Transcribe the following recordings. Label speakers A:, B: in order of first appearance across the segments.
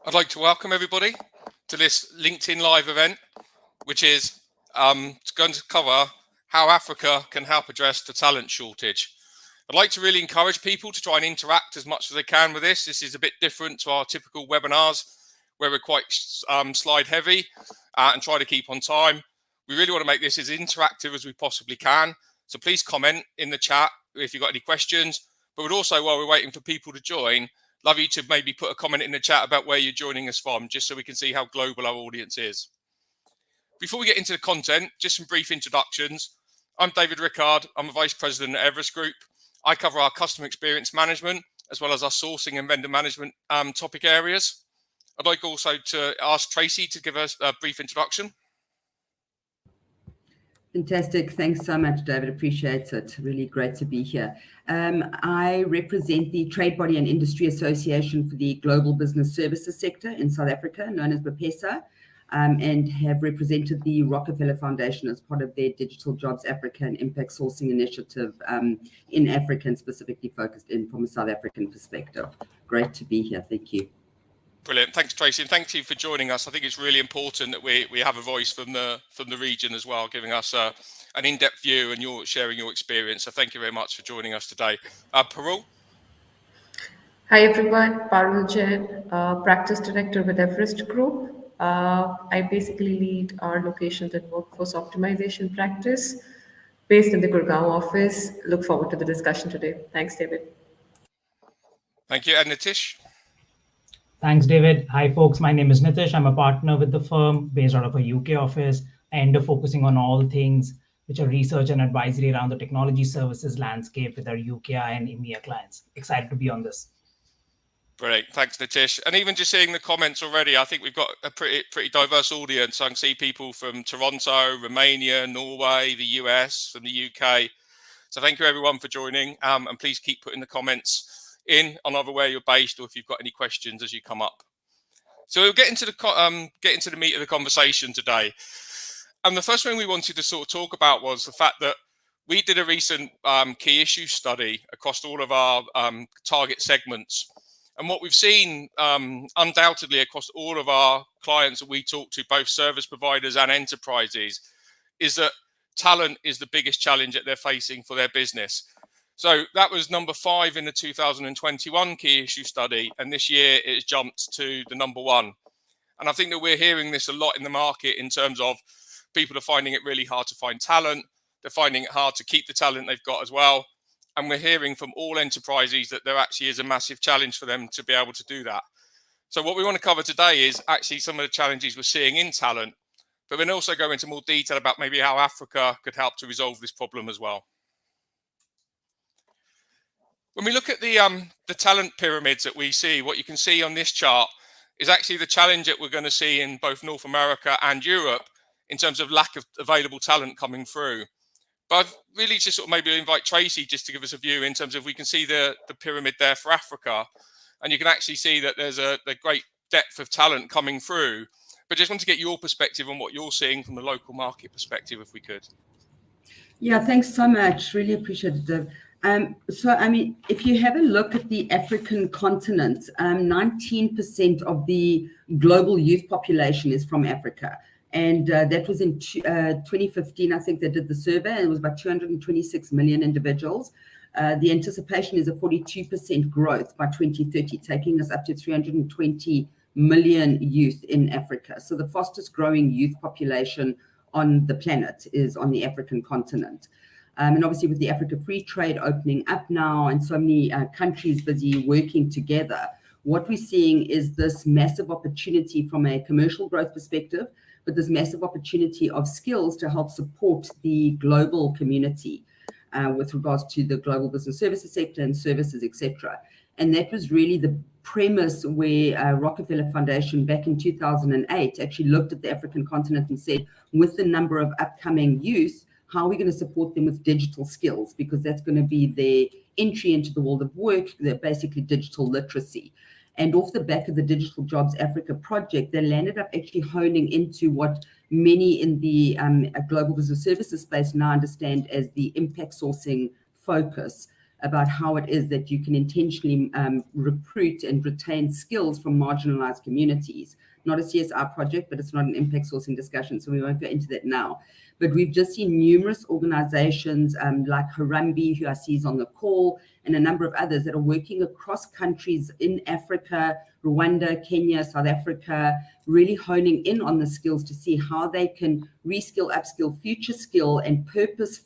A: I'd like to welcome everybody to this LinkedIn Live event, which is going to cover how Africa can help address the talent shortage. I'd like to really encourage people to try and interact as much as they can with this. This is a bit different to our typical webinars, where we're quite slide heavy and try to keep on time. We really want to make this as interactive as we possibly can. So please comment in the chat if you've got any questions. But we'd also, while we're waiting for people to join, love you to maybe put a comment in the chat about where you're joining us from, just so we can see how global our audience is. Before we get into the content, just some brief introductions. I'm David Rickard. I'm a Vice President at Everest Group. I cover our customer experience management, as well as our sourcing and vendor management topic areas. I'd like also to ask Tracy to give us a brief introduction.
B: Fantastic. Thanks so much, David. Appreciate it. Really great to be here. I represent the Trade Body and Industry Association for the Global Business Services sector in South Africa, known as BPESA, and have represented the Rockefeller Foundation as part of their Digital Jobs Africa and Impact Sourcing Initiative in Africa, and specifically focused in from a South African perspective. Great to be here. Thank you.
A: Brilliant. Thanks, Tracy, and thank you for joining us. I think it's really important that we have a voice from the region as well, giving us an in-depth view, and you're sharing your experience. So thank you very much for joining us today. Parul?
C: Hi everyone, Parul Jain, Practice Director with Everest Group. I basically lead our locations and workforce optimization practice based in the Gurgaon office. Look forward to the discussion today. Thanks, David.
A: Thank you. And Nitish?
D: Thanks, David. Hi, folks. My name is Nitish. I'm a partner with the firm based out of a UK office and focusing on all things which are research and advisory around the technology services landscape with our UK and EMEA clients. Excited to be on this.
A: Brilliant. Thanks, Nitish. And even just seeing the comments already, I think we've got a pretty diverse audience. I can see people from Toronto, Romania, Norway, the US, from the UK. So thank you everyone for joining. And please keep putting the comments in on either where you're based or if you've got any questions as you come up. So we'll get into the meat of the conversation today. And the first thing we wanted to sort of talk about was the fact that we did a recent key issue study across all of our target segments. And what we've seen undoubtedly across all of our clients that we talk to, both service providers and enterprises, is that talent is the biggest challenge that they're facing for their business. So that was number 5 in the 2021 key issue study, and this year it has jumped to the number 1. And I think that we're hearing this a lot in the market in terms of people are finding it really hard to find talent. They're finding it hard to keep the talent they've got as well. And we're hearing from all enterprises that there actually is a massive challenge for them to be able to do that. So what we want to cover today is actually some of the challenges we're seeing in talent, but then also go into more detail about maybe how Africa could help to resolve this problem as well. When we look at the talent pyramids that we see, what you can see on this chart is actually the challenge that we're going to see in both North America and Europe in terms of lack of available talent coming through. But I'd really just sort of maybe invite Tracy just to give us a view in terms of we can see the pyramid there for Africa, and you can actually see that there's a great depth of talent coming through. But just want to get your perspective on what you're seeing from the local market perspective, if we could.
B: Yeah, thanks so much. Really appreciate it, Dave. So, I mean, if you have a look at the African continent, 19% of the global youth population is from Africa. And that was in 2015, I think they did the survey, and it was about 226 million individuals. The anticipation is a 42% growth by 2030, taking us up to 320 million youth in Africa. So the fastest growing youth population on the planet is on the African continent. And obviously with the Africa Free Trade opening up now and so many countries busy working together, what we're seeing is this massive opportunity from a commercial growth perspective, but this massive opportunity of skills to help support the global community with regards to the global business services sector and services, etc. And that was really the premise where Rockefeller Foundation back in 2008 actually looked at the African continent and said, with the number of upcoming youth, how are we going to support them with digital skills? Because that's going to be their entry into the world of work, they're basically digital literacy. And off the back of the Digital Jobs Africa project, they landed up actually honing into what many in the global business services space now understand as the impact sourcing focus about how it is that you can intentionally recruit and retain skills from marginalized communities. Not a CSR project, but it's not an impact sourcing discussion, so we won't go into that now. But we've just seen numerous organizations like Harambee, who I see is on the call, and a number of others that are working across countries in Africa, Rwanda, Kenya, South Africa, really honing in on the skills to see how they can reskill, upskill, future skill, and purpose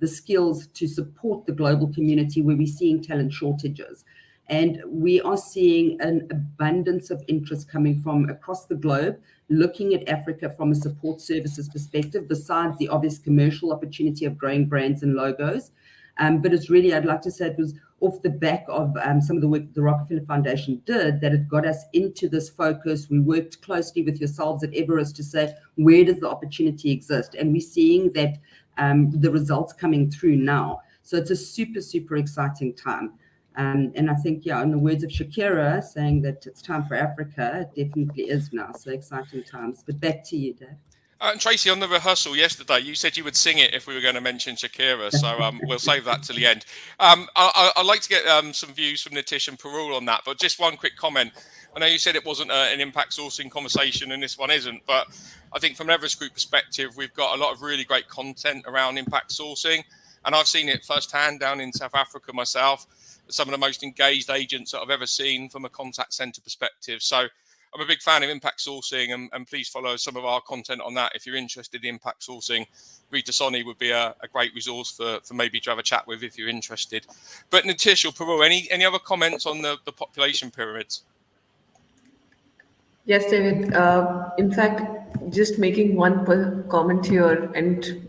B: the skills to support the global community where we're seeing talent shortages. And we are seeing an abundance of interest coming from across the globe, looking at Africa from a support services perspective, besides the obvious commercial opportunity of growing brands and logos. But it's really, I'd like to say it was off the back of some of the work the Rockefeller Foundation did that it got us into this focus. We worked closely with yourselves at Everest to say, where does the opportunity exist? And we're seeing that the results coming through now. So it's a super, super exciting time. And I think, in the words of Shakira, saying that it's time for Africa, it definitely is now. So exciting times. But back to you, Dave.
A: And Tracy, on the rehearsal yesterday, you said you would sing it if we were going to mention Shakira. So we'll save that till the end. I'd like to get some views from Nitish and Parul on that. But just one quick comment. I know you said it wasn't an impact sourcing conversation, and this one isn't. But I think from an Everest Group perspective, we've got a lot of really great content around impact sourcing. And I've seen it firsthand down in South Africa myself. Some of the most engaged agents that I've ever seen from a contact center perspective. So I'm a big fan of impact sourcing, and please follow some of our content on that if you're interested in impact sourcing. Rita Soni would be a great resource for maybe to have a chat with if you're interested. But Nitish or Parul, any other comments on the population pyramids?
C: Yes, David. In fact, just making one comment here, and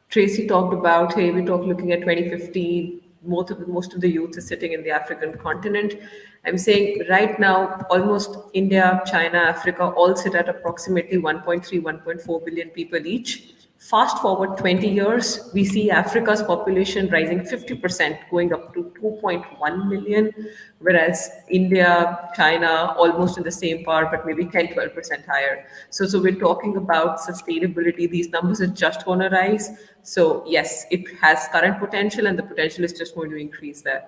C: Tracy talked about, hey, we're looking at 2050. Most of the youth is sitting in the African continent. I'm saying right now, almost India, China, Africa all sit at approximately 1.3, 1.4 billion people each. Fast forward 20 years, we see Africa's population rising 50%, going up to 2.1 million, whereas India, China, almost in the same par, but maybe 10, 12% higher. So we're talking about sustainability. These numbers are just going to rise. So yes, it has current potential, and the potential is just going to increase there.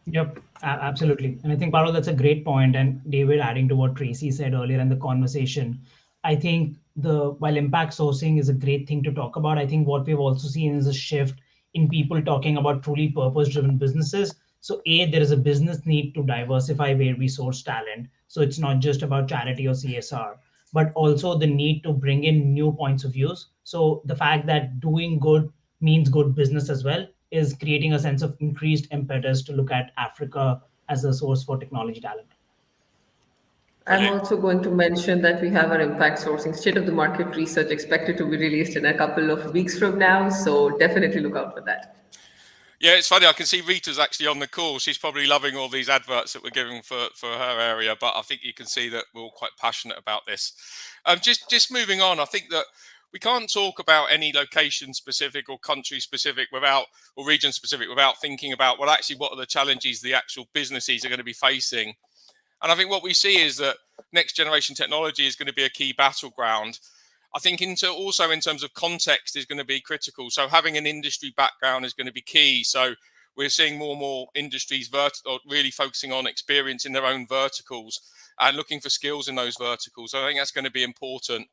D: Yep, absolutely. And I think, Parul, that's a great point. And David, adding to what Tracy said earlier in the conversation, I think while impact sourcing is a great thing to talk about, I think what we've also seen is a shift in people talking about truly purpose-driven businesses. So there is a business need to diversify where we source talent. So it's not just about charity or CSR, but also the need to bring in new points of views. So the fact that doing good means good business as well is creating a sense of increased impetus to look at Africa as a source for technology talent.
C: I'm also going to mention that we have our impact sourcing state of the market research expected to be released in a couple of weeks from now. So definitely look out for that. Yeah,
A: it's funny. I can see Rita's actually on the call. She's probably loving all these adverts that we're giving for her area. But I think you can see that we're all quite passionate about this. Just moving on, I think that we can't talk about any location specific or country specific or region specific without thinking about, well, actually, what are the challenges the actual businesses are going to be facing? And I think what we see is that next generation technology is going to be a key battleground. I think also in terms of context is going to be critical. So having an industry background is going to be key. So we're seeing more and more industries really focusing on experience in their own verticals and looking for skills in those verticals. So I think that's going to be important.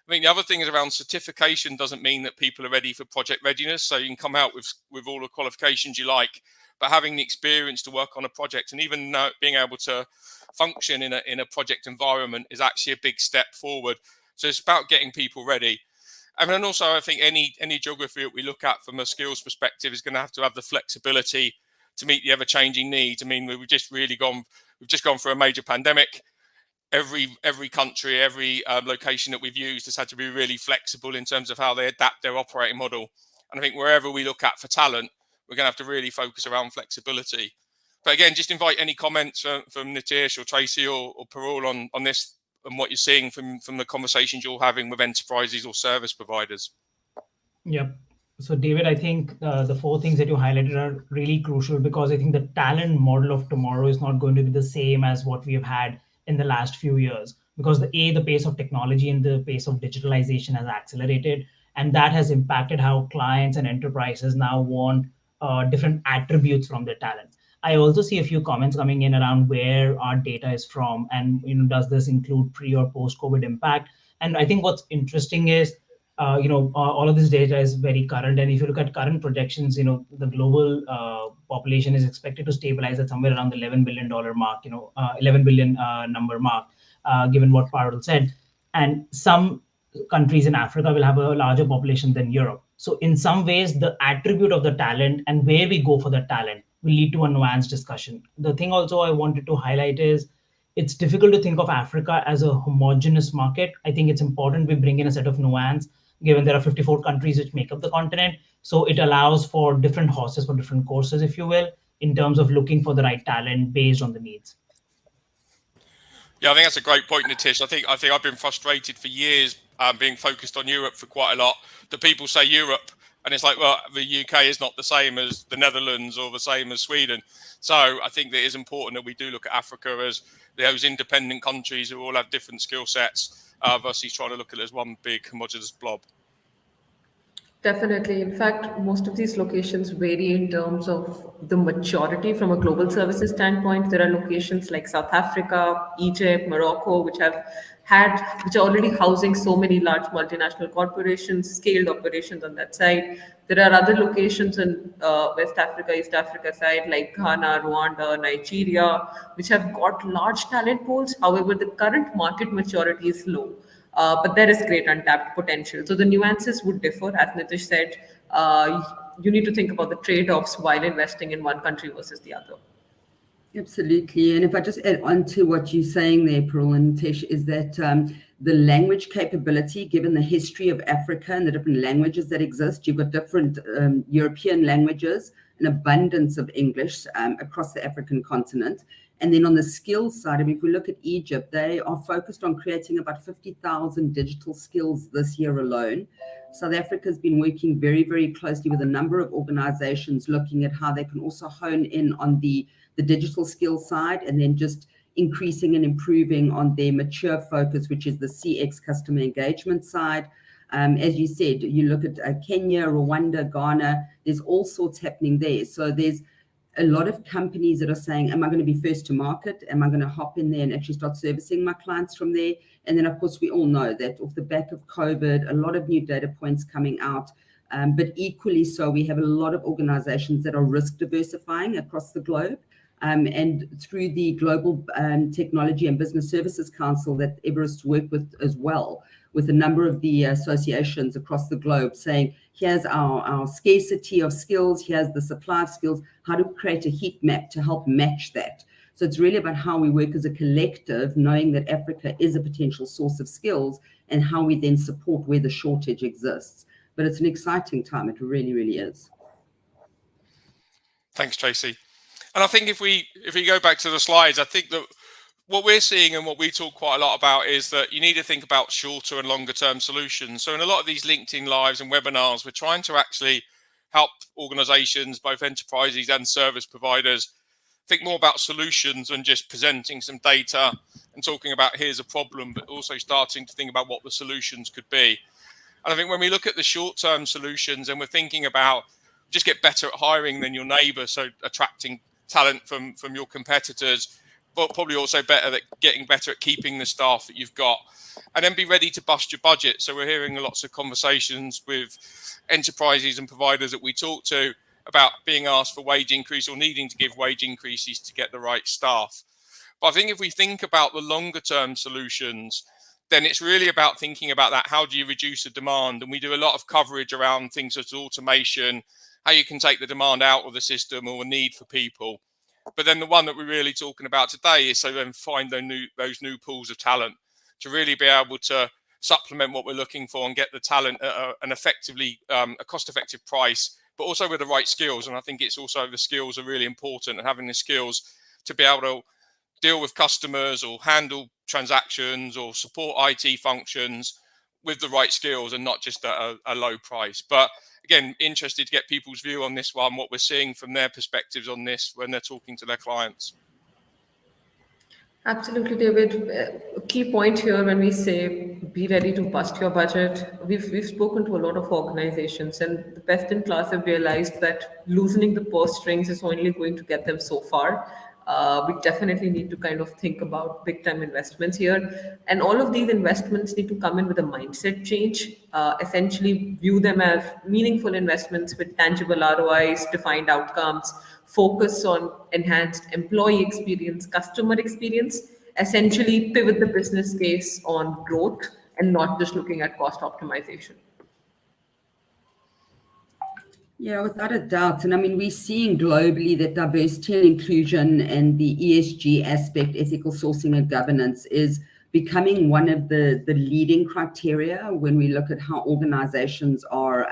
A: I think the other thing is around certification doesn't mean that people are ready for project readiness. So you can come out with all the qualifications you like, but having the experience to work on a project and even being able to function in a project environment is actually a big step forward. So it's about getting people ready. And then also I think any geography that we look at from a skills perspective is going to have the flexibility to meet the ever-changing needs. I mean, we've just gone through a major pandemic. Every country, every location that we've used has had to be really flexible in terms of how they adapt their operating model. And I think wherever we look at for talent, we're going to have to really focus around flexibility. But again, just invite any comments from Nitish or Tracy or Parul on this and what you're seeing from the conversations you're having with enterprises or service providers.
D: Yep. So David, I think the 4 things that you highlighted are really crucial because I think the talent model of tomorrow is not going to be the same as what we have had in the last few years because the pace of technology and the pace of digitalization has accelerated. And that has impacted how clients and enterprises now want different attributes from their talent. I also see a few comments coming in around where our data is from, and does this include pre or post COVID impact? And I think what's interesting is, all of this data is very current, and if you look at current projections, the global population is expected to stabilize at somewhere around the $11 billion mark, 11 billion number mark, given what Parul said, and some countries in Africa will have a larger population than Europe. So in some ways, the attribute of the talent and where we go for the talent will lead to a nuanced discussion. The thing also I wanted to highlight is it's difficult to think of Africa as a homogeneous market. I think it's important we bring in a set of nuance, given there are 54 countries which make up the continent. So it allows for different horses for different courses, if you will, in terms of looking for the right talent based on the needs.
A: Yeah, I think that's a great point, Nitish. I think I've been frustrated for years being focused on Europe for quite a lot. The people say Europe, and it's like, well, the UK is not the same as the Netherlands or the same as Sweden. So I think that it is important that we do look at Africa as those independent countries who all have different skill sets versus trying to look at it as one big homogeneous blob.
C: Definitely. In fact, most of these locations vary in terms of the maturity from a global services standpoint. There are locations like South Africa, Egypt, Morocco, which are already housing so many large multinational corporations, scaled operations on that side. There are other locations in West Africa, East Africa side, like Ghana, Rwanda, Nigeria, which have got large talent pools. However, the current market maturity is low. But there is great untapped potential. So the nuances would differ. As Nitish said, you need to think about the trade-offs while investing in one country versus the other.
B: Absolutely. And if I just add on to what you're saying there, Parul and Nitish, is that the language capability, given the history of Africa and the different languages that exist, you've got different European languages, an abundance of English across the African continent. And then on the skills side, if we look at Egypt, they are focused on creating about 50,000 digital skills this year alone. South Africa has been working very, very closely with a number of organizations looking at how they can also hone in on the digital skill side, and then just increasing and improving on their mature focus, which is the CX customer engagement side. As you said, you look at Kenya, Rwanda, Ghana, there's all sorts happening there. So there's a lot of companies that are saying, am I going to be first to market? Am I going to hop in there and actually start servicing my clients from there? And then, of course, we all know that off the back of COVID, a lot of new data points coming out. But equally so, we have a lot of organizations that are risk diversifying across the globe. And through the Global Technology and Business Services Council that Everest worked with as well, with a number of the associations across the globe saying, here's our scarcity of skills, here's the supply of skills, how to create a heat map to help match that. So it's really about how we work as a collective, knowing that Africa is a potential source of skills and how we then support where the shortage exists. But it's an exciting time. It really, really is.
A: Thanks, Tracy. And I think if we go back to the slides, I think that what we're seeing and what we talk quite a lot about is that you need to think about shorter and longer term solutions. So in a lot of these LinkedIn Lives and webinars, we're trying to actually help organizations, both enterprises and service providers, think more about solutions than just presenting some data and talking about here's a problem, but also starting to think about what the solutions could be. And I think when we look at the short term solutions and we're thinking about just get better at hiring than your neighbor, so attracting talent from your competitors, but probably also getting better at keeping the staff that you've got, and then be ready to bust your budget. So we're hearing lots of conversations with enterprises and providers that we talk to about being asked for wage increase or needing to give wage increases to get the right staff. But I think if we think about the longer term solutions, then it's really about thinking about that. How do you reduce the demand? And we do a lot of coverage around things such as automation, how you can take the demand out of the system or a need for people. But then the one that we're really talking about today is so then find those new pools of talent to really be able to supplement what we're looking for and get the talent at a cost-effective price, but also with the right skills. And I think it's also the skills are really important, and having the skills to be able to deal with customers or handle transactions or support IT functions with the right skills and not just at a low price. But again, interested to get people's view on this one, what we're seeing from their perspectives on this when they're talking to their clients.
C: Absolutely, David. key point here when we say be ready to bust your budget. We've spoken to a lot of organizations, and the best in class have realized that loosening the purse strings is only going to get them so far. We definitely need to kind of think about big time investments here. And all of these investments need to come in with a mindset change, essentially view them as meaningful investments with tangible ROIs, defined outcomes, focus on enhanced employee experience, customer experience, essentially pivot the business case on growth and not just looking at cost optimization.
B: Yeah, without a doubt. And I mean, we're seeing globally that diversity and inclusion and the ESG aspect, ethical sourcing and governance, is becoming one of the leading criteria when we look at how organizations are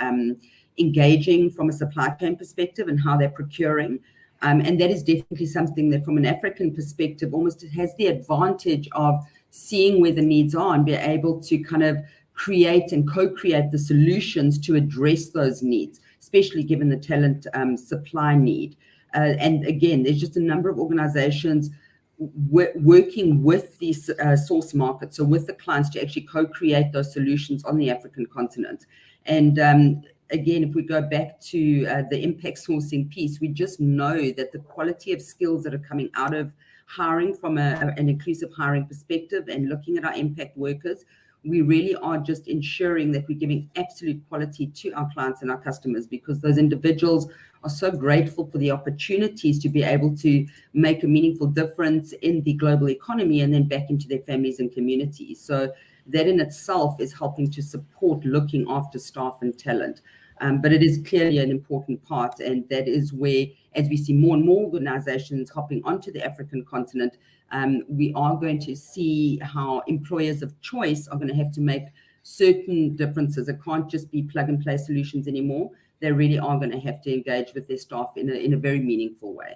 B: engaging from a supply chain perspective and how they're procuring. And that is definitely something that from an African perspective almost has the advantage of seeing where the needs are and be able to kind of create and co-create the solutions to address those needs, especially given the talent supply need. And again, there's just a number of organizations working with these source markets, so with the clients to actually co-create those solutions on the African continent. And again, if we go back to the impact sourcing piece, we just know that the quality of skills that are coming out of hiring from an inclusive hiring perspective and looking at our impact workers, we really are just ensuring that we're giving absolute quality to our clients and our customers, because those individuals are so grateful for the opportunities to be able to make a meaningful difference in the global economy and then back into their families and communities. So that in itself is helping to support looking after staff and talent. But it is clearly an important part, and that is where, as we see more and more organizations hopping onto the African continent, we are going to see how employers of choice are going to have to make certain differences. It can't just be plug and play solutions anymore. They really are going to have to engage with their staff in a very meaningful way.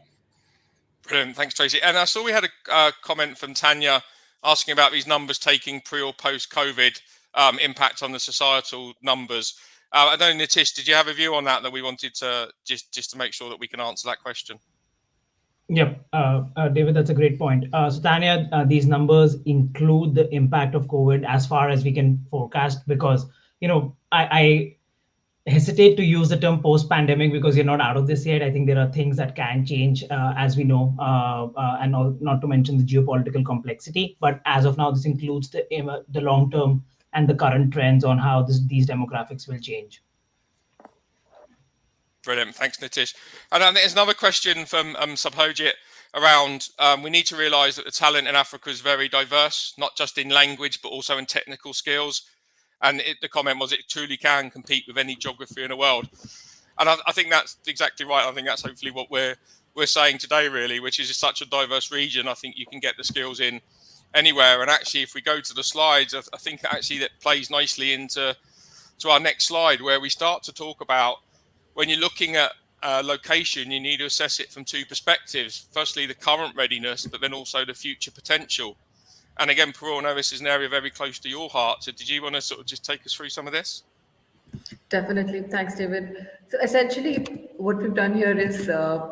A: Brilliant. Thanks, Tracy. And I saw we had a comment from Tanya asking about these numbers taking pre or post COVID impact on the societal numbers. I don't know, Nitish, did you have a view on that we wanted to just to make sure that we can answer that question?
D: Yep, David, that's a great point. So Tanya, these numbers include the impact of COVID as far as we can forecast, because, I hesitate to use the term post-pandemic because you're not out of this yet. I think there are things that can change, as we know, and not to mention the geopolitical complexity. But as of now, this includes the long-term and the current trends on how these demographics will change.
A: Brilliant. Thanks, Nitish. And there's another question from Subhojit around we need to realise that the talent in Africa is very diverse, not just in language, but also in technical skills. And the comment was it truly can compete with any geography in the world. And I think that's exactly right. I think that's hopefully what we're saying today, really, which is such a diverse region. I think you can get the skills in anywhere. And actually, if we go to the slides, I think actually that plays nicely into our next slide, where we start to talk about when you're looking at location, you need to assess it from two perspectives. Firstly, the current readiness, but then also the future potential. And again, Parul, I know this is an area very close to your heart. So did you want to sort of just take us through some of this?
C: Definitely. Thanks, David. So essentially, what we've done here is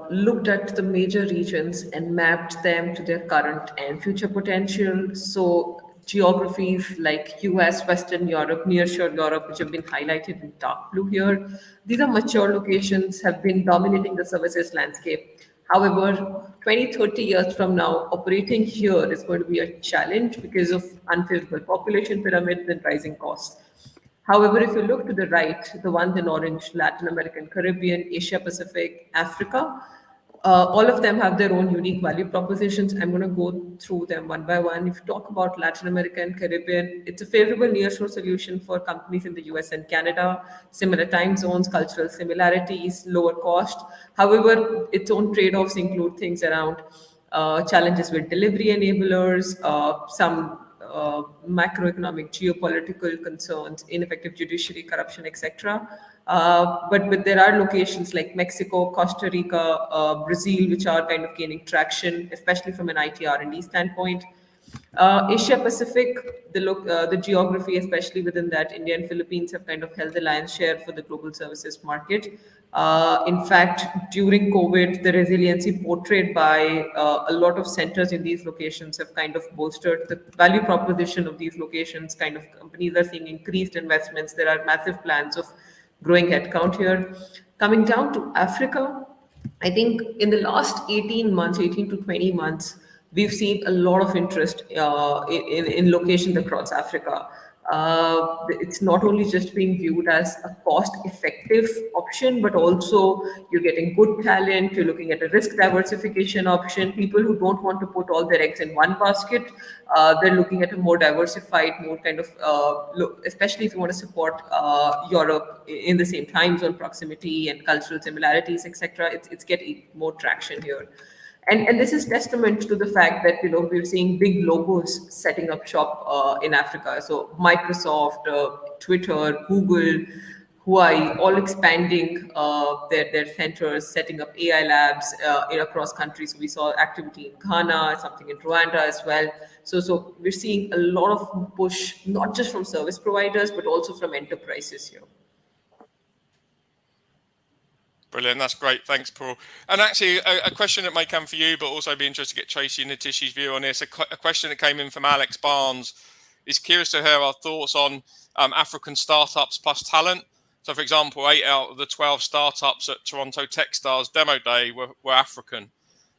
C: looked at the major regions and mapped them to their current and future potential. So geographies like US, Western Europe, nearshore Europe, which have been highlighted in dark blue here, these are mature locations, have been dominating the services landscape. However, 20, 30 years from now, operating here is going to be a challenge because of unfavorable population pyramids and rising costs. However, if you look to the right, the ones in orange, Latin American, Caribbean, Asia Pacific, Africa, all of them have their own unique value propositions. I'm going to go through them one by one. If you talk about Latin America and Caribbean, it's a favorable nearshore solution for companies in the US and Canada, similar time zones, cultural similarities, lower cost. However, its own trade-offs include things around challenges with delivery enablers, some macroeconomic, geopolitical concerns, ineffective judiciary, corruption, etc. But there are locations like Mexico, Costa Rica, Brazil, which are kind of gaining traction, especially from an IT R&D standpoint. Asia Pacific, the geography, especially within that, India and Philippines have kind of held the lion's share for the global services market. In fact, during COVID, the resiliency portrayed by a lot of centers in these locations have kind of bolstered the value proposition of these locations. Kind of companies are seeing increased investments. There are massive plans of growing headcount here. Coming down to Africa, I think in the last 18 months, 18 to 20 months, we've seen a lot of interest in locations across Africa. It's not only just being viewed as a cost-effective option, but also you're getting good talent, you're looking at a risk diversification option. People who don't want to put all their eggs in one basket, they're looking at a more diversified, more kind of, especially if you want to support Europe in the same time zone proximity and cultural similarities, etc. It's getting more traction here. And this is testament to the fact that we're seeing big logos setting up shop in Africa. So Microsoft, Twitter, Google, Huawei, all expanding their centers, setting up AI labs across countries. So we saw activity in Ghana, something in Rwanda as well. So we're seeing a lot of push, not just from service providers, but also from enterprises here.
A: Brilliant. That's great. Thanks, Paul. And actually, a question that may come for you, but also be interested to get Tracy and Nitish's view on this. A question that came in from Alex Barnes is curious to hear our thoughts on African startups plus talent. So, for example, 8 out of the 12 startups at Toronto Techstars Demo Day were African.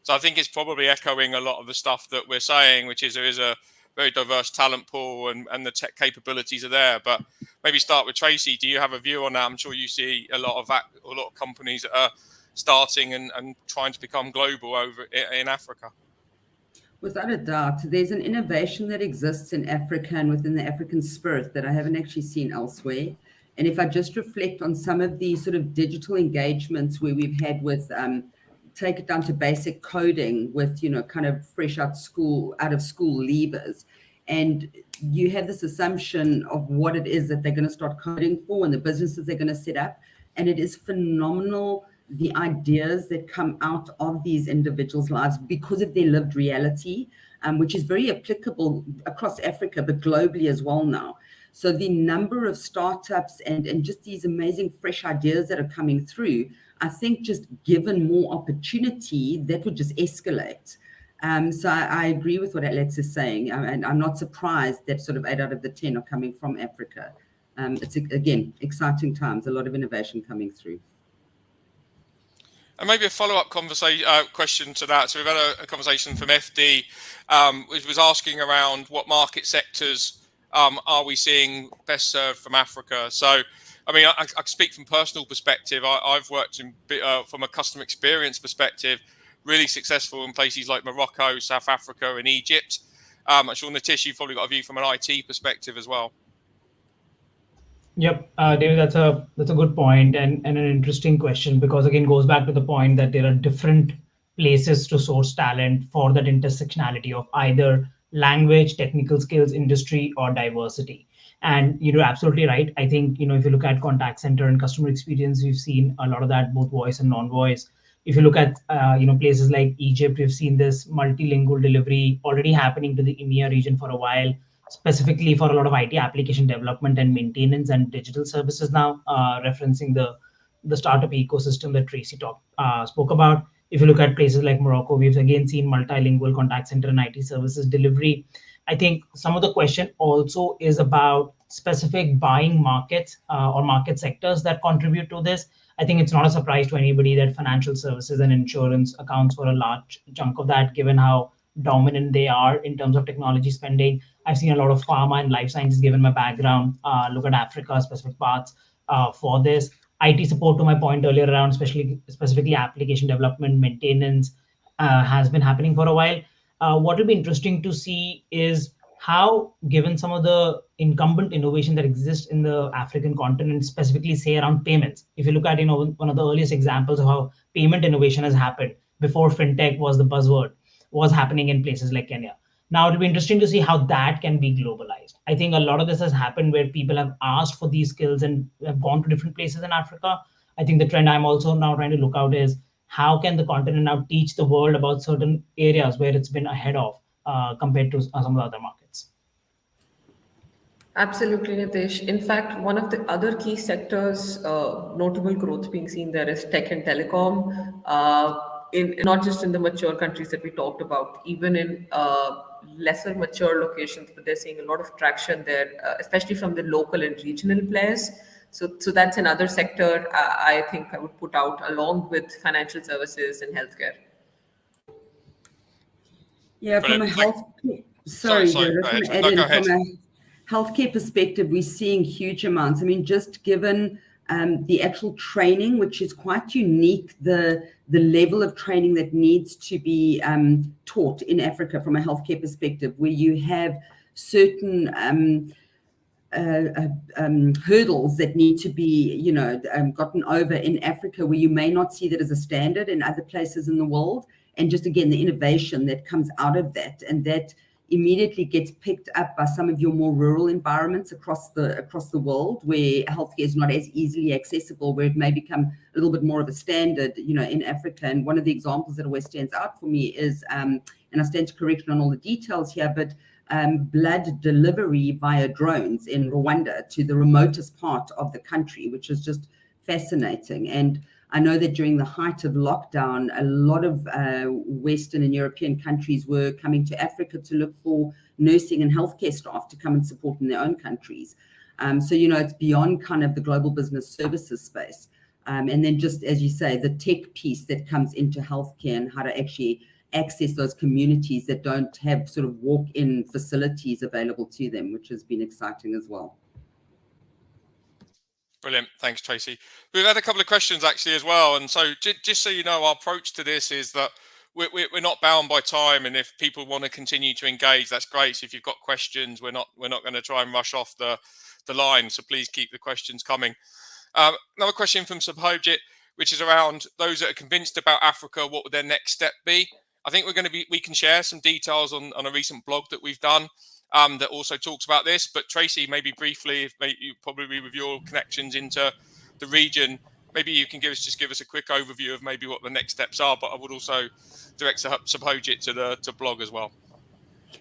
A: So I think it's probably echoing a lot of the stuff that we're saying, which is there is a very diverse talent pool and the tech capabilities are there. But maybe start with Tracy. Do you have a view on that? I'm sure you see a lot of companies that are starting and trying to become global over in Africa.
B: Without a doubt, there's an innovation that exists in Africa and within the African spirit that I haven't actually seen elsewhere. And if I just reflect on some of the sort of digital engagements where we've had with take it down to basic coding with, kind of fresh out of school leavers. And you have this assumption of what it is that they're going to start coding for and the businesses they're going to set up. And it is phenomenal, the ideas that come out of these individuals' lives because of their lived reality, which is very applicable across Africa, but globally as well now. So the number of startups and just these amazing fresh ideas that are coming through, I think just given more opportunity, that would just escalate. So I agree with what Alex is saying. And I'm not surprised that sort of 8 out of the 10 are coming from Africa. It's, again, exciting times, a lot of innovation coming through.
A: And maybe a follow-up question to that. So we've had a conversation from FD, which was asking around what market sectors are we seeing best served from Africa? So, I mean, I speak from personal perspective. I've worked from a customer experience perspective, really successful in places like Morocco, South Africa, and Egypt. I'm sure, Nitish, you've probably got a view from an IT perspective as well.
D: Yep, David, that's a good point and an interesting question because again goes back to the point that there are different places to source talent for that intersectionality of either language, technical skills, industry, or diversity. And you're absolutely right. I think if you look at contact center and customer experience, we've seen a lot of that, both voice and non-voice. If you look at places like Egypt, we've seen this multilingual delivery already happening to the EMEA region for a while, specifically for a lot of IT application development and maintenance and digital services now, referencing the startup ecosystem that Tracy spoke about. If you look at places like Morocco, we've again seen multilingual contact center and IT services delivery. I think some of the question also is about specific buying markets or market sectors that contribute to this. I think it's not a surprise to anybody that financial services and insurance accounts for a large chunk of that, given how dominant they are in terms of technology spending. I've seen a lot of pharma and life sciences, given my background, look at Africa, specific parts for this. IT support, to my point earlier around specifically application development, maintenance has been happening for a while. What will be interesting to see is how, given some of the incumbent innovation that exists in the African continent, specifically say around payments. If you look at one of the earliest examples of how payment innovation has happened before fintech was the buzzword, was happening in places like Kenya. Now it'll be interesting to see how that can be globalized. I think a lot of this has happened where people have asked for these skills and have gone to different places in Africa. I think the trend I'm also now trying to look out is how can the continent now teach the world about certain areas where it's been ahead of, compared to some of the other markets?
C: Absolutely, Nitish. In fact, one of the other key sectors, notable growth being seen there is tech and telecom. In not just in the mature countries that we talked about, even in lesser mature locations, but they're seeing a lot of traction there, especially from the local and regional players. So that's another sector I think I would put out along with financial services and healthcare.
B: Yeah, from a
A: Brilliant.
B: health,
A: Sorry,
B: David, I
A: go
B: just
A: ahead.
B: want to add
A: No, go
B: in
A: ahead.
B: from a healthcare perspective, we're seeing huge amounts. I mean, just given the actual training, which is quite unique, the level of training that needs to be taught in Africa from a healthcare perspective, where you have certain hurdles that need to be, gotten over in Africa, where you may not see that as a standard in other places in the world. And just again, the innovation that comes out of that, and that immediately gets picked up by some of your more rural environments across the world, where healthcare is not as easily accessible, where it may become a little bit more of a standard, in Africa. And one of the examples that always stands out for me is, and I stand to correction on all the details here, but blood delivery via drones in Rwanda to the remotest part of the country, which is just fascinating. And I know that during the height of lockdown, a lot of Western and European countries were coming to Africa to look for nursing and healthcare staff to come and support in their own countries. So, it's beyond kind of the global business services space. And then just, as you say, the tech piece that comes into healthcare and how to actually access those communities that don't have sort of walk-in facilities available to them, which has been exciting as well.
A: Brilliant. Thanks, Tracy. We've had a couple of questions actually as well. And so just so you know, our approach to this is that we're not bound by time. And if people want to continue to engage, that's great. So if you've got questions, we're not going to try and rush off the line. So please keep the questions coming. Another question from Subhojit, which is around those that are convinced about Africa, what would their next step be? I think we can share some details on a recent blog that we've done. That also talks about this, but Tracy, maybe briefly, you probably with your connections into the region, maybe you can give us a quick overview of maybe what the next steps are. But I would also direct Subhojit to blog as well.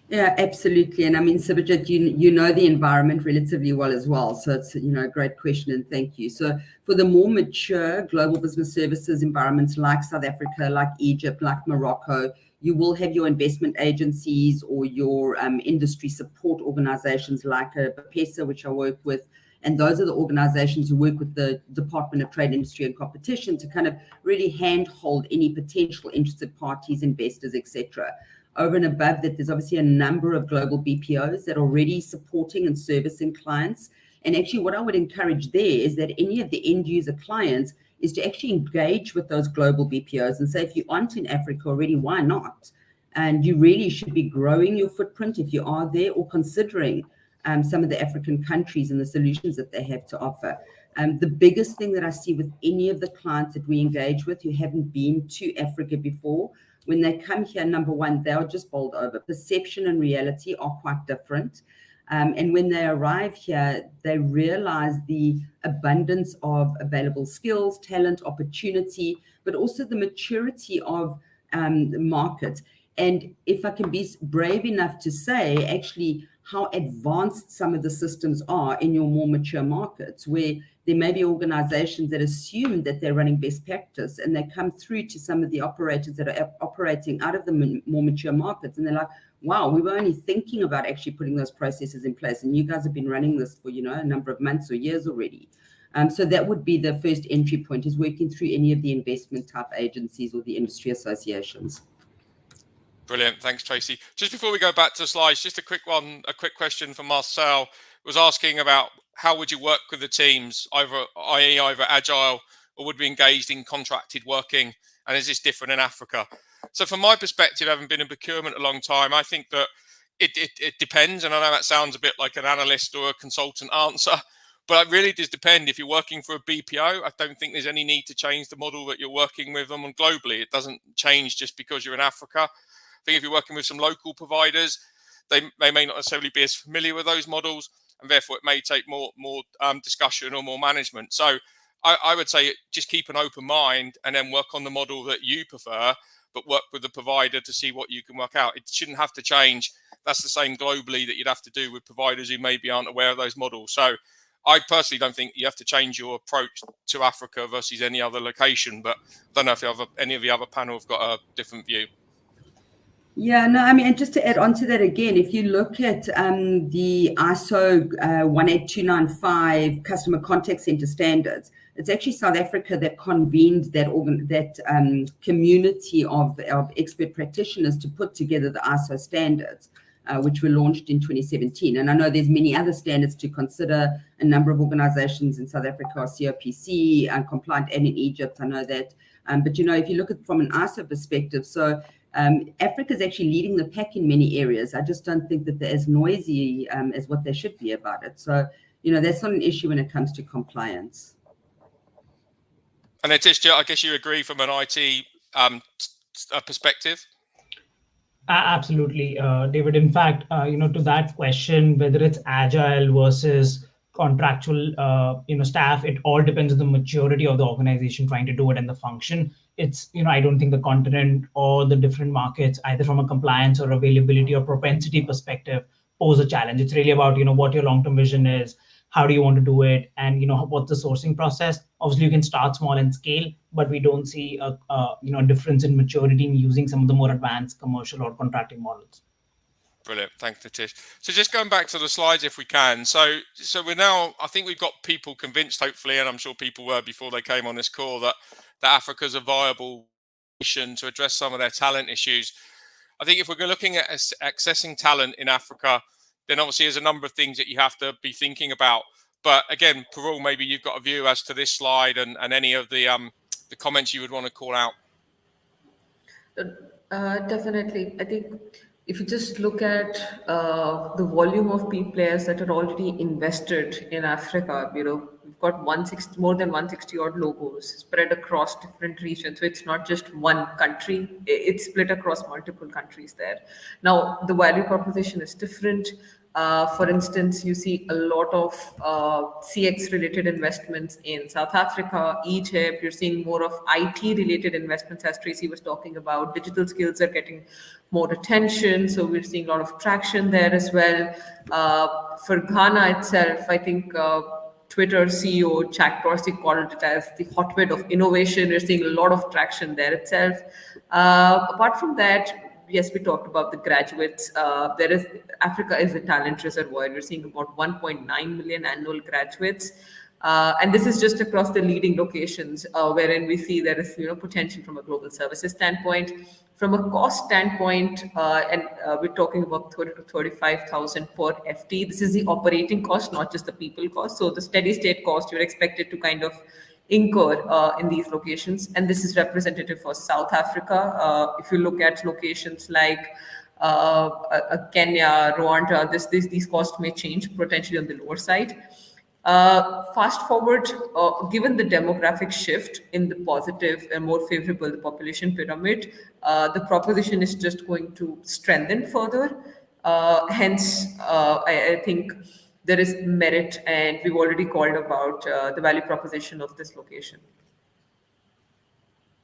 B: Yeah, absolutely. And I mean, Subhojit, you know the environment relatively well as well. So it's, a great question, and thank you. So for the more mature global business services environments like South Africa, like Egypt, like Morocco, you will have your investment agencies or your industry support organizations like BPESA, which I work with. And those are the organizations who work with the Department of Trade, Industry and Competition to kind of really handhold any potential interested parties, investors, etc. Over and above that, there's obviously a number of global BPOs that are already supporting and servicing clients. And actually, what I would encourage there is that any of the end user clients is to actually engage with those global BPOs and say, if you aren't in Africa already, why not? And you really should be growing your footprint if you are there, or considering some of the African countries and the solutions that they have to offer. The biggest thing that I see with any of the clients that we engage with who haven't been to Africa before, when they come here, number one, they are just bowled over. Perception and reality are quite different. And when they arrive here, they realize the abundance of available skills, talent, opportunity, but also the maturity of the market. And if I can be brave enough to say, actually, how advanced some of the systems are in your more mature markets, where there may be organizations that assume that they're running best practice, and they come through to some of the operators that are operating out of the more mature markets, and they're like, wow, we were only thinking about actually putting those processes in place, and you guys have been running this for, a number of months or years already. So that would be the first entry point, is working through any of the investment type agencies or the industry associations.
A: Brilliant. Thanks, Tracy. Just before we go back to the slides, just a quick question from Marcel. Was asking about how would you work with the teams, i.e. either Agile, or would be engaged in contracted working, and is this different in Africa? So from my perspective, having been in procurement a long time, I think that it depends, and I know that sounds a bit like an analyst or a consultant answer, but it really does depend. If you're working for a BPO, I don't think there's any need to change the model that you're working with them on globally. It doesn't change just because you're in Africa. I think if you're working with some local providers, they may not necessarily be as familiar with those models, and therefore it may take more discussion or more management. So I would say just keep an open mind and then work on the model that you prefer. but work with the provider to see what you can work out. It shouldn't have to change. That's the same globally that you'd have to do with providers who maybe aren't aware of those models. So I personally don't think you have to change your approach to Africa versus any other location, but I don't know if any of the other panel have got a different view.
B: Yeah, no, I mean, and just to add on to that again, if you look at the ISO 18295 customer contact center standards, it's actually South Africa that convened that community of expert practitioners to put together the ISO standards, which were launched in 2017. And I know there's many other standards to consider. A number of organizations in South Africa are COPC compliant, and in Egypt, I know that. But, if you look at it from an ISO perspective, so Africa is actually leading the pack in many areas. I just don't think that they're as noisy as what they should be about it. So, that's not an issue when it comes to compliance.
A: And Nitish, I guess you agree from an IT perspective?
D: Absolutely, David. In fact, to that question, whether it's agile versus contractual, staff, it all depends on the maturity of the organization trying to do it and the function. It's, I don't think the continent or the different markets, either from a compliance or availability or propensity perspective, pose a challenge. It's really about, what your long-term vision is, how do you want to do it, and what's the sourcing process. Obviously you can start small and scale, but we don't see a difference in maturity in using some of the more advanced commercial or contracting models.
A: Brilliant, thanks Nitish. So just going back to the slides if we can, so we're now, I think we've got people convinced hopefully, and I'm sure people were before they came on this call, that Africa's a viable nation to address some of their talent issues. I think if we're looking at accessing talent in Africa, then obviously there's a number of things that you have to be thinking about. But again, Parul, maybe you've got a view as to this slide and any of the comments you would want to call out.
C: Definitely. I think if you just look at the volume of players that are already invested in Africa, we've got more than 160 odd logos spread across different regions. So it's not just one country, it's split across multiple countries there. Now, the value proposition is different. For instance, you see a lot of CX related investments in South Africa, Egypt. You're seeing more of IT related investments, as Tracy was talking about. Digital skills are getting more attention. So we're seeing a lot of traction there as well. For Ghana itself, I think Twitter CEO Jack Dorsey called it as the hotbed of innovation. We're seeing a lot of traction there itself. Apart from that, yes, we talked about the graduates. Africa is a talent reservoir. We're seeing about 1.9 million annual graduates. And this is just across the leading locations, wherein we see there is potential from a global services standpoint. From a cost standpoint, we're talking about 30 to 35,000 per FT. This is the operating cost, not just the people cost. So the steady state cost, you're expected to kind of incur in these locations. And this is representative for South Africa. If you look at locations like Kenya, Rwanda, these costs may change potentially on the lower side. Fast forward, given the demographic shift in the positive and more favorable the population pyramid, the proposition is just going to strengthen further. Hence, I think there is merit, and we've already called about the value proposition of this location.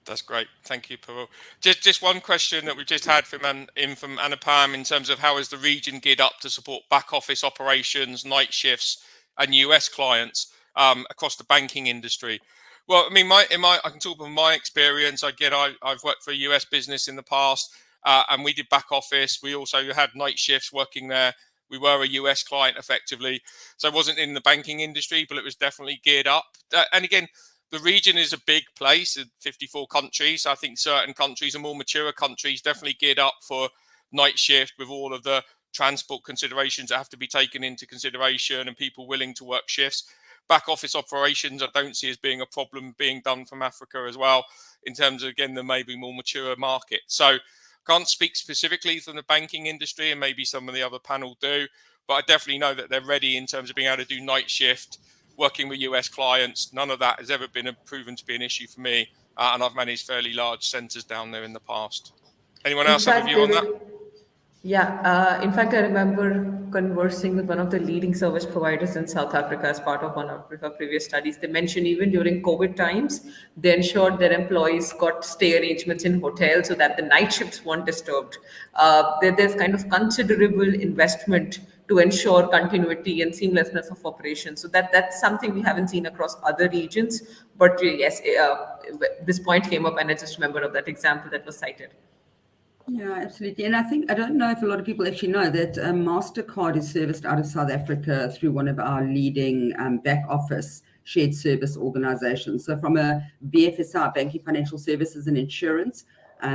A: That's great. Thank you, Parul. Just one question that we just had from Anupam in terms of how is the region geared up to support back office operations, night shifts, and US clients across the banking industry. Well, I mean, I can talk from my experience. I've worked for a US business in the past, and we did back office. We also had night shifts working there. We were a US client effectively. So it wasn't in the banking industry, but it was definitely geared up. And again, the region is a big place, 54 countries. I think certain countries are more mature countries, definitely geared up for night shift with all of the transport considerations that have to be taken into consideration and people willing to work shifts. Back office operations, I don't see as being a problem being done from Africa as well, in terms of, again, the maybe more mature market. So can't speak specifically from the banking industry, and maybe some of the other panel do, but I definitely know that they're ready in terms of being able to do night shift, working with US clients. None of that has ever been proven to be an issue for me, and I've managed fairly large centres down there in the past. Anyone else have a view on that?
C: Yeah, in fact, I remember conversing with one of the leading service providers in South Africa as part of one of her previous studies. They mentioned even during COVID times, they ensured their employees got stay arrangements in hotels so that the night shifts weren't disturbed. There's kind of considerable investment to ensure continuity and seamlessness of operations. So that's something we haven't seen across other regions. But yes, this point came up, and I just remember of that example that was cited.
B: Yeah, absolutely. And I don't know if a lot of people actually know that MasterCard is serviced out of South Africa through one of our leading back office shared service organizations. So from a BFSI, banking, financial services and insurance,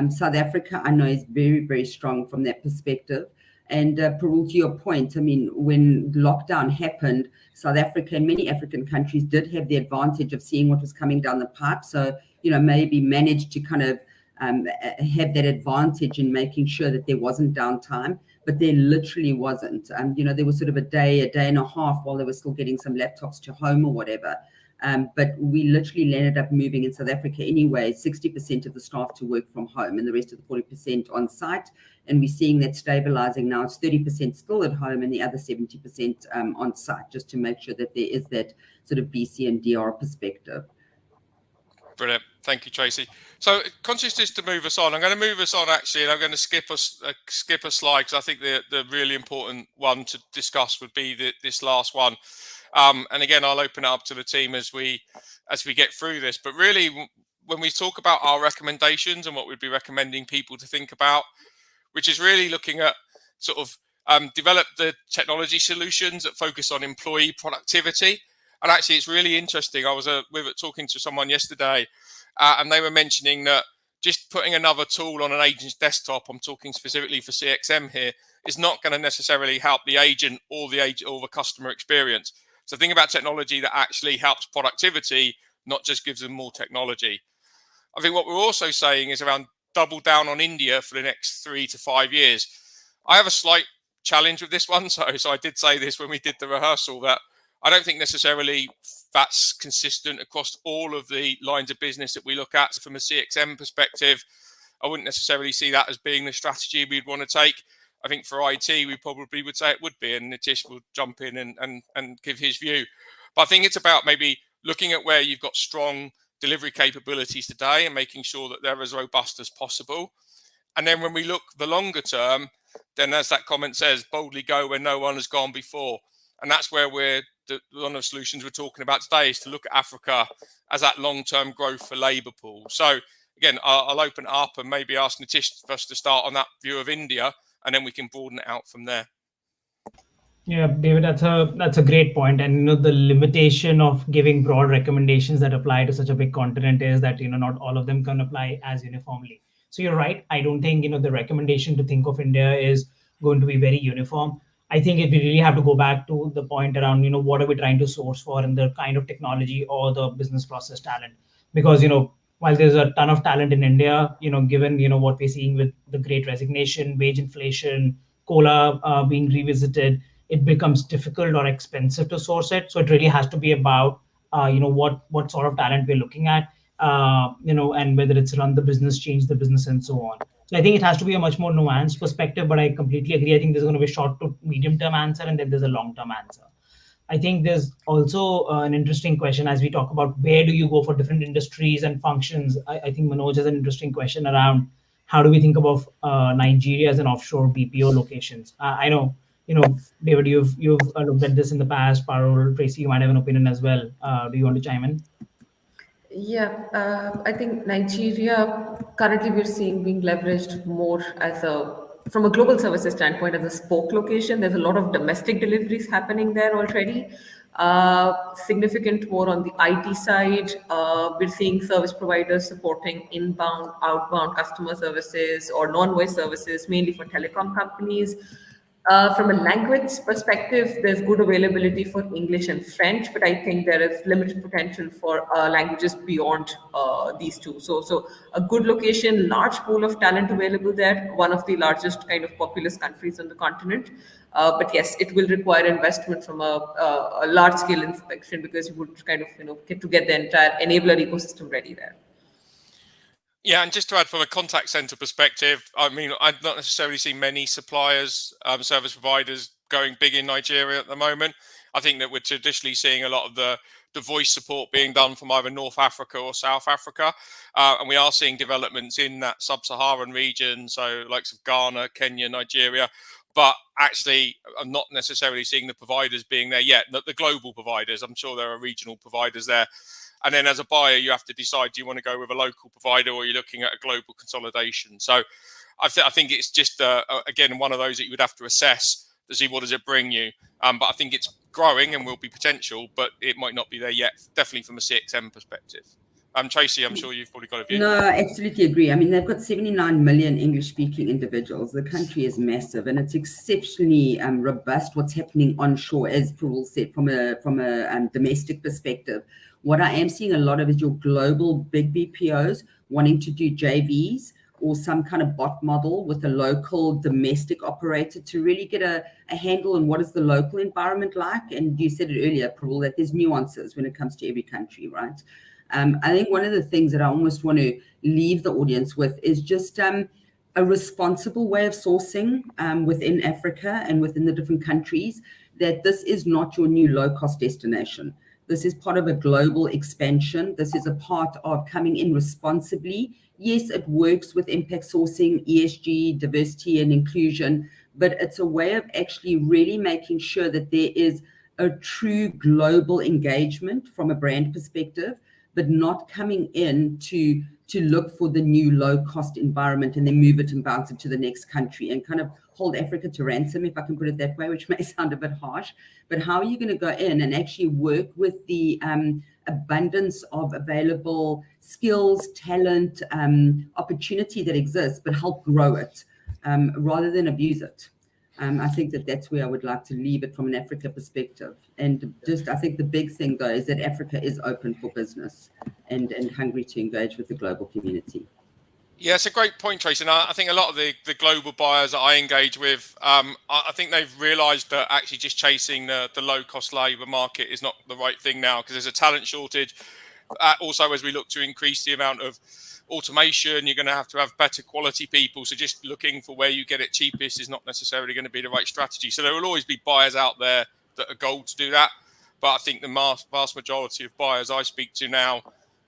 B: South Africa, I know, is very, very strong from that perspective. And Parul, to your point, I mean, when lockdown happened, South Africa and many African countries did have the advantage of seeing what was coming down the pipe. So, maybe managed to kind of have that advantage in making sure that there wasn't downtime, but there literally wasn't. There was sort of a day and a half while they were still getting some laptops to home or whatever. But we literally ended up moving in South Africa anyway, 60% of the staff to work from home and the rest of the 40% on site. And we're seeing that stabilizing now. It's 30% still at home and the other 70% on site, just to make sure that there is that sort of BC and DR perspective.
A: Brilliant. Thank you, Tracy. So conscious just to move us on, I'm going to move us on actually, and I'm going to skip a slide because I think the really important one to discuss would be this last one. And again, I'll open it up to the team as we get through this. But really, when we talk about our recommendations and what we'd be recommending people to think about, which is really looking at sort of develop the technology solutions that focus on employee productivity. And actually, it's really interesting. I was talking to someone yesterday, and they were mentioning that just putting another tool on an agent's desktop, I'm talking specifically for CXM here, is not going to necessarily help the agent or the customer experience. So think about technology that actually helps productivity, not just gives them more technology. I think what we're also saying is around double down on India for the next 3 to 5 years. I have a slight challenge with this one. So I did say this when we did the rehearsal, that I don't think necessarily that's consistent across all of the lines of business that we look at. So from a CXM perspective, I wouldn't necessarily see that as being the strategy we'd want to take. I think for IT, we probably would say it would be, and Nitish will jump in and give his view. But I think it's about maybe looking at where you've got strong delivery capabilities today and making sure that they're as robust as possible. And then when we look the longer term, then as that comment says, boldly go where no one has gone before. And that's where one of the solutions we're talking about today is to look at Africa as that long-term growth for labour pool. So again, I'll open it up and maybe ask Nitish first to start on that view of India, and then we can broaden it out from there.
D: Yeah, David, that's a great point. And the limitation of giving broad recommendations that apply to such a big continent is that not all of them can apply as uniformly. So you're right. I don't think the recommendation to think of India is going to be very uniform. I think if we really have to go back to the point around what are we trying to source for and the kind of technology or the business process talent, because while there's a ton of talent in India, given what we're seeing with the Great Resignation, wage inflation, COLA being revisited, it becomes difficult or expensive to source it. So it really has to be about what sort of talent we're looking at, and whether it's run the business, change the business, and so on. So I think it has to be a much more nuanced perspective, but I completely agree. I think there's going to be a short to medium term answer, and then there's a long term answer. I think there's also an interesting question as we talk about where do you go for different industries and functions. I think Manoj has an interesting question around how do we think about Nigeria as an offshore BPO locations. I know, David, you've looked at this in the past. Parul, Tracy, you might have an opinion as well. Do you want to chime in?
C: Yeah, I think Nigeria currently we're seeing being leveraged more from a global services standpoint as a spoke location. There's a lot of domestic deliveries happening there already. Significant more on the IT side. We're seeing service providers supporting inbound, outbound customer services or non-voice services, mainly for telecom companies. From a language perspective, there's good availability for English and French, but I think there is limited potential for languages beyond these two. So a good location, large pool of talent available there, one of the largest kind of populous countries on the continent. But yes, it will require investment from a large scale inspection because you would kind of get the entire enabler ecosystem ready there.
A: Yeah, and just to add from a contact center perspective, I mean, I've not necessarily seen many suppliers, service providers going big in Nigeria at the moment. I think that we're traditionally seeing a lot of the voice support being done from either North Africa or South Africa. And we are seeing developments in that sub-Saharan region, so likes of Ghana, Kenya, Nigeria. But actually, I'm not necessarily seeing the providers being there yet. The global providers, I'm sure there are regional providers there. And then as a buyer, you have to decide, do you want to go with a local provider or you're looking at a global consolidation? So I think it's just, again, one of those that you would have to assess to see what does it bring you. But I think it's growing and will be potential, but it might not be there yet, definitely from a CXM perspective. Tracy, I'm sure you've probably got a view.
B: No, I absolutely agree. I mean, they've got 79 million English-speaking individuals. The country is massive, and it's exceptionally robust. What's happening onshore, as Parul said, from a domestic perspective. What I am seeing a lot of is your global big BPOs wanting to do JVs or some kind of bot model with a local domestic operator to really get a handle on what is the local environment like. And you said it earlier, Parul, that there's nuances when it comes to every country, right? I think one of the things that I almost want to leave the audience with is just a responsible way of sourcing within Africa and within the different countries, that this is not your new low-cost destination. This is part of a global expansion. This is a part of coming in responsibly. Yes, it works with impact sourcing, ESG, diversity and inclusion, but it's a way of actually really making sure that there is a true global engagement from a brand perspective, but not coming in to look for the new low-cost environment and then move it and bounce it to the next country and kind of hold Africa to ransom, if I can put it that way, which may sound a bit harsh. But how are you going to go in and actually work with the abundance of available skills, talent, opportunity that exists, but help grow it rather than abuse it? I think that's where I would like to leave it from an Africa perspective. And just, I think the big thing, though, is that Africa is open for business and hungry to engage with the global community.
A: Yeah, it's a great point, Tracy. And I think a lot of the global buyers that I engage with, I think they've realised that actually just chasing the low-cost labour market is not the right thing now, because there's a talent shortage. Also, as we look to increase the amount of automation, you're going to have better quality people. So just looking for where you get it cheapest is not necessarily going to be the right strategy. So there will always be buyers out there that are gold to do that. But I think the vast majority of buyers I speak to now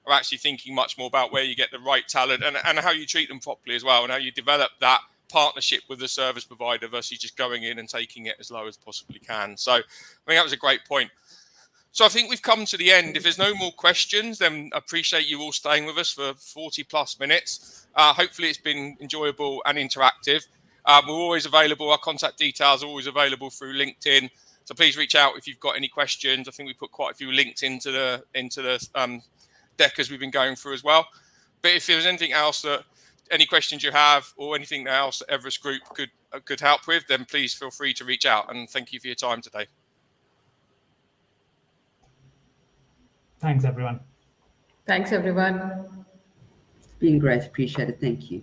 A: are actually thinking much more about where you get the right talent and how you treat them properly as well, and how you develop that partnership with the service provider versus just going in and taking it as low as possibly can. So I think that was a great point. So I think we've come to the end. If there's no more questions, then I appreciate you all staying with us for 40 plus minutes. Hopefully it's been enjoyable and interactive. We're always available. Our contact details are always available through LinkedIn. So please reach out if you've got any questions. I think we put quite a few links into the deck as we've been going through as well. But if there's anything else any questions you have or anything else that Everest Group could help with, then please feel free to reach out. And thank you for your time today.
D: Thanks, everyone.
C: Thanks, everyone.
B: It's been great. Appreciate it. Thank you.